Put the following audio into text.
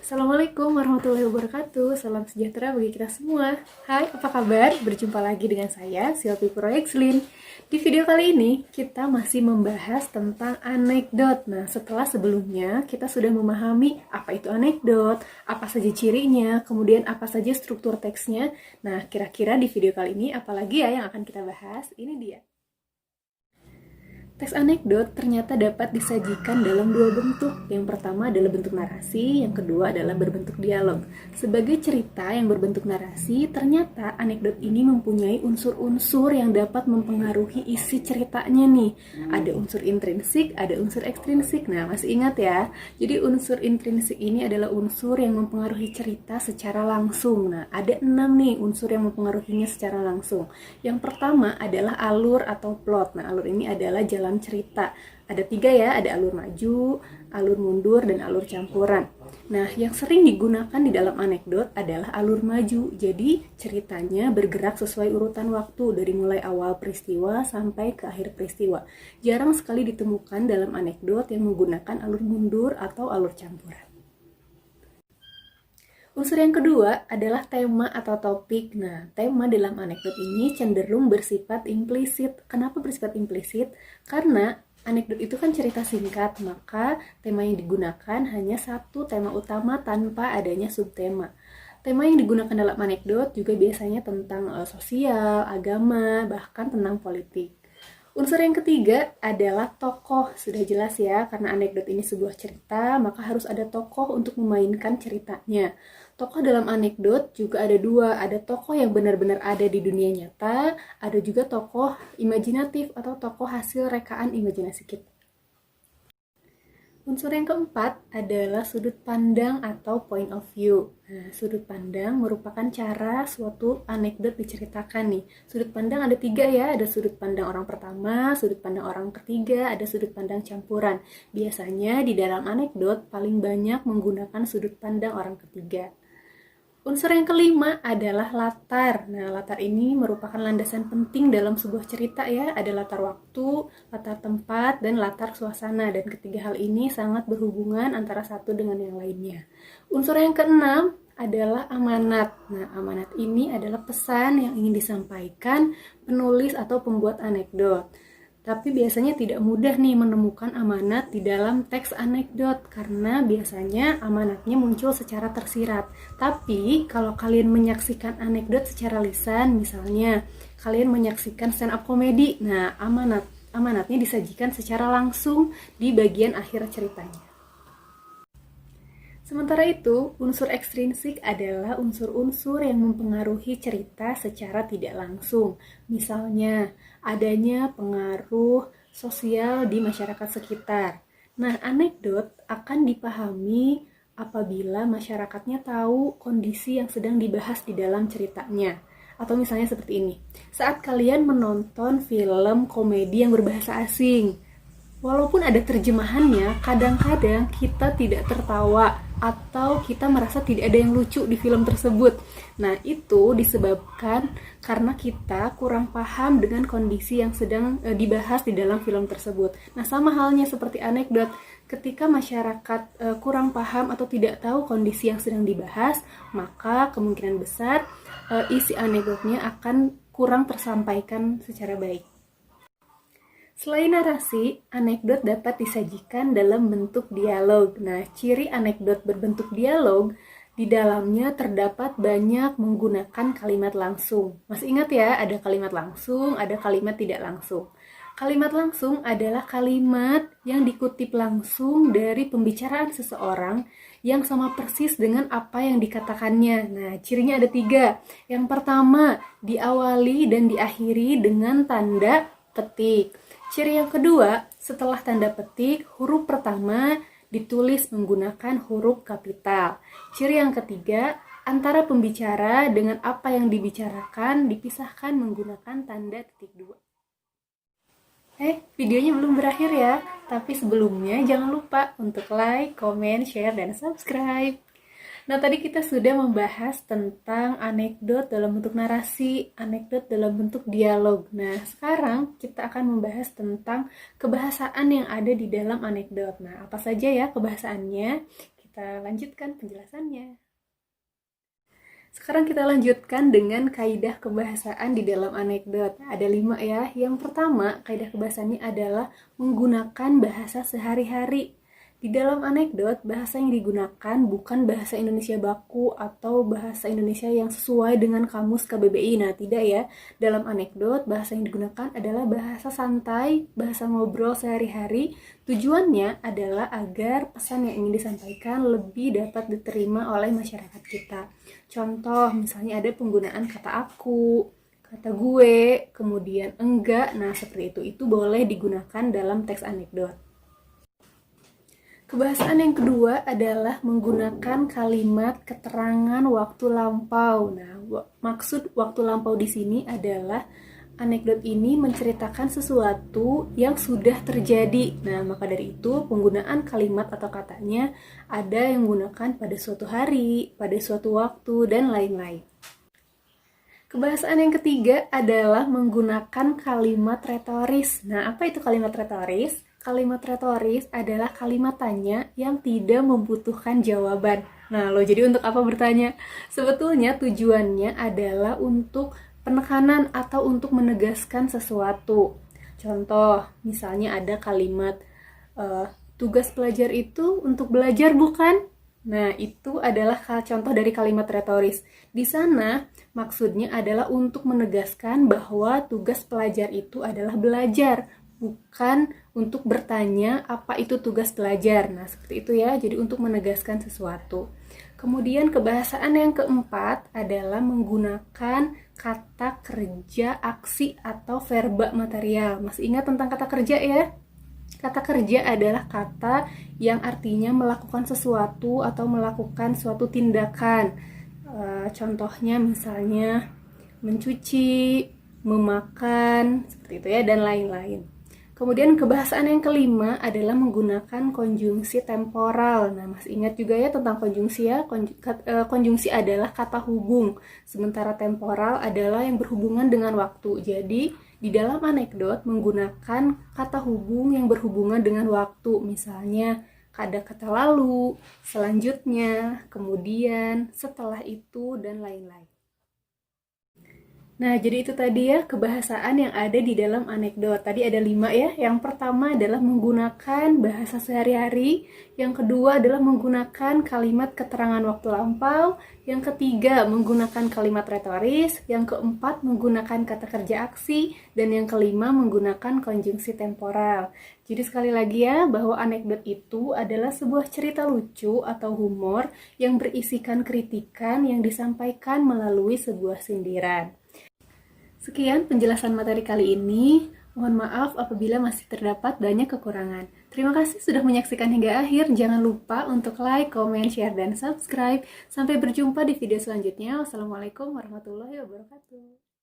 Assalamualaikum warahmatullahi wabarakatuh. Salam sejahtera bagi kita semua. Hai, apa kabar? Berjumpa lagi dengan saya, Silvi Proyekslin. Di video kali ini, kita masih membahas tentang anekdot. Nah, setelah sebelumnya kita sudah memahami apa itu anekdot, apa saja cirinya, kemudian apa saja struktur teksnya. Nah, kira-kira di video kali ini, apalagi ya yang akan kita bahas? Ini dia. Teks anekdot ternyata dapat disajikan dalam dua bentuk. Yang pertama adalah bentuk narasi, yang kedua adalah berbentuk dialog. Sebagai cerita yang berbentuk narasi, ternyata anekdot ini mempunyai unsur-unsur yang dapat mempengaruhi isi ceritanya nih. Ada unsur intrinsik, ada unsur ekstrinsik. Nah, masih ingat ya? Jadi unsur intrinsik ini adalah unsur yang mempengaruhi cerita secara langsung. Nah, ada 6 nih unsur yang mempengaruhinya secara langsung. Yang pertama adalah alur atau plot. Nah, alur ini adalah jalan cerita. Ada 3 ya, ada alur maju, alur mundur, dan alur campuran. Nah, yang sering digunakan di dalam anekdot adalah alur maju. Jadi, ceritanya bergerak sesuai urutan waktu dari mulai awal peristiwa sampai ke akhir peristiwa. Jarang sekali ditemukan dalam anekdot yang menggunakan alur mundur atau alur campuran. Unsur yang kedua adalah tema atau topik. Nah, tema dalam anekdot ini cenderung bersifat implisit. Kenapa bersifat implisit? Karena anekdot itu kan cerita singkat, maka tema yang digunakan hanya satu tema utama tanpa adanya subtema. Tema yang digunakan dalam anekdot juga biasanya tentang sosial, agama, bahkan tentang politik. Unsur yang ketiga adalah tokoh. Sudah jelas ya, karena anekdot ini sebuah cerita, maka harus ada tokoh untuk memainkan ceritanya. Tokoh dalam anekdot juga ada 2, ada tokoh yang benar-benar ada di dunia nyata, ada juga tokoh imajinatif atau tokoh hasil rekaan imajinasi kita. Unsur yang keempat adalah sudut pandang atau point of view. Nah, sudut pandang merupakan cara suatu anekdot diceritakan nih. Sudut pandang ada 3 ya, ada sudut pandang orang pertama, sudut pandang orang ketiga, ada sudut pandang campuran. Biasanya di dalam anekdot paling banyak menggunakan sudut pandang orang ketiga. Unsur yang kelima adalah latar. Nah, latar ini merupakan landasan penting dalam sebuah cerita ya. Ada latar waktu, latar tempat, dan latar suasana. Dan ketiga hal ini sangat berhubungan antara satu dengan yang lainnya. Unsur yang keenam adalah amanat. Nah, amanat ini adalah pesan yang ingin disampaikan penulis atau pembuat anekdot. Tapi biasanya tidak mudah nih menemukan amanat di dalam teks anekdot karena biasanya amanatnya muncul secara tersirat. Tapi kalau kalian menyaksikan anekdot secara lisan, misalnya kalian menyaksikan stand up comedy, nah amanatnya disajikan secara langsung di bagian akhir ceritanya. Sementara itu, unsur ekstrinsik adalah unsur-unsur yang mempengaruhi cerita secara tidak langsung. Misalnya, adanya pengaruh sosial di masyarakat sekitar. Nah, anekdot akan dipahami apabila masyarakatnya tahu kondisi yang sedang dibahas di dalam ceritanya. Atau misalnya seperti ini, saat kalian menonton film komedi yang berbahasa asing, walaupun ada terjemahannya, kadang-kadang kita tidak tertawa atau kita merasa tidak ada yang lucu di film tersebut. Nah, itu disebabkan karena kita kurang paham dengan kondisi yang sedang dibahas di dalam film tersebut. Nah, sama halnya seperti anekdot, ketika masyarakat kurang paham atau tidak tahu kondisi yang sedang dibahas, maka kemungkinan besar isi anekdotnya akan kurang tersampaikan secara baik. Selain narasi, anekdot dapat disajikan dalam bentuk dialog. Nah, ciri anekdot berbentuk dialog, di dalamnya terdapat banyak menggunakan kalimat langsung. Masih ingat ya, ada kalimat langsung, ada kalimat tidak langsung. Kalimat langsung adalah kalimat yang dikutip langsung dari pembicaraan seseorang yang sama persis dengan apa yang dikatakannya. Nah, cirinya ada 3. Yang pertama, diawali dan diakhiri dengan tanda petik. Ciri yang kedua, setelah tanda petik, huruf pertama ditulis menggunakan huruf kapital. Ciri yang ketiga, antara pembicara dengan apa yang dibicarakan dipisahkan menggunakan tanda titik 2. Videonya belum berakhir ya, tapi sebelumnya jangan lupa untuk like, comment, share, dan subscribe. Nah, tadi kita sudah membahas tentang anekdot dalam bentuk narasi, anekdot dalam bentuk dialog. Nah, sekarang kita akan membahas tentang kebahasaan yang ada di dalam anekdot. Nah, apa saja ya kebahasaannya? kita lanjutkan penjelasannya. Sekarang kita lanjutkan dengan kaidah kebahasaan di dalam anekdot. Ada 5 ya. Yang pertama, kaidah kebahasaannya adalah menggunakan bahasa sehari-hari. Di dalam anekdot, bahasa yang digunakan bukan bahasa Indonesia baku atau bahasa Indonesia yang sesuai dengan kamus KBBI. Nah, tidak ya. Dalam anekdot, bahasa yang digunakan adalah bahasa santai, bahasa ngobrol sehari-hari. Tujuannya adalah agar pesan yang ingin disampaikan lebih dapat diterima oleh masyarakat kita. Contoh, misalnya ada penggunaan kata aku, kata gue, kemudian enggak. Nah, seperti itu. Itu boleh digunakan dalam teks anekdot. Kebahasaan yang kedua adalah menggunakan kalimat keterangan waktu lampau. Nah, maksud waktu lampau di sini adalah anekdot ini menceritakan sesuatu yang sudah terjadi. Nah, maka dari itu penggunaan kalimat atau katanya ada yang menggunakan pada suatu hari, pada suatu waktu, dan lain-lain. Kebahasaan yang ketiga adalah menggunakan kalimat retoris. Nah, apa itu kalimat retoris? Kalimat retoris adalah kalimat tanya yang tidak membutuhkan jawaban. Nah, jadi untuk apa bertanya? Sebetulnya tujuannya adalah untuk penekanan atau untuk menegaskan sesuatu. Contoh, misalnya ada kalimat tugas pelajar itu untuk belajar bukan? Nah, itu adalah contoh dari kalimat retoris. Di sana, maksudnya adalah untuk menegaskan bahwa tugas pelajar itu adalah belajar, bukan untuk bertanya apa itu tugas pelajar. Nah, seperti itu ya, jadi untuk menegaskan sesuatu. Kemudian kebahasaan yang keempat adalah menggunakan kata kerja, aksi, atau verba material. Masih ingat tentang kata kerja ya? Kata kerja adalah kata yang artinya melakukan sesuatu atau melakukan suatu tindakan. Contohnya misalnya mencuci, memakan, seperti itu ya, dan lain-lain. Kemudian kebahasaan yang kelima adalah menggunakan konjungsi temporal. Nah, masih ingat juga ya tentang konjungsi ya? Konjungsi adalah kata hubung, sementara temporal adalah yang berhubungan dengan waktu. Jadi, di dalam anekdot menggunakan kata hubung yang berhubungan dengan waktu. Misalnya, ada kata lalu, selanjutnya, kemudian, setelah itu, dan lain-lain. Nah, jadi itu tadi ya kebahasaan yang ada di dalam anekdot. Tadi ada 5 ya. Yang pertama adalah menggunakan bahasa sehari-hari. Yang kedua adalah menggunakan kalimat keterangan waktu lampau. Yang ketiga menggunakan kalimat retoris. Yang keempat menggunakan kata kerja aksi. Dan yang kelima menggunakan konjungsi temporal. Jadi sekali lagi ya, bahwa anekdot itu adalah sebuah cerita lucu atau humor yang berisikan kritikan yang disampaikan melalui sebuah sindiran. Sekian penjelasan materi kali ini. Mohon maaf apabila masih terdapat banyak kekurangan. Terima kasih sudah menyaksikan hingga akhir. Jangan lupa untuk like, comment, share, dan subscribe. Sampai berjumpa di video selanjutnya. Wassalamualaikum warahmatullahi wabarakatuh.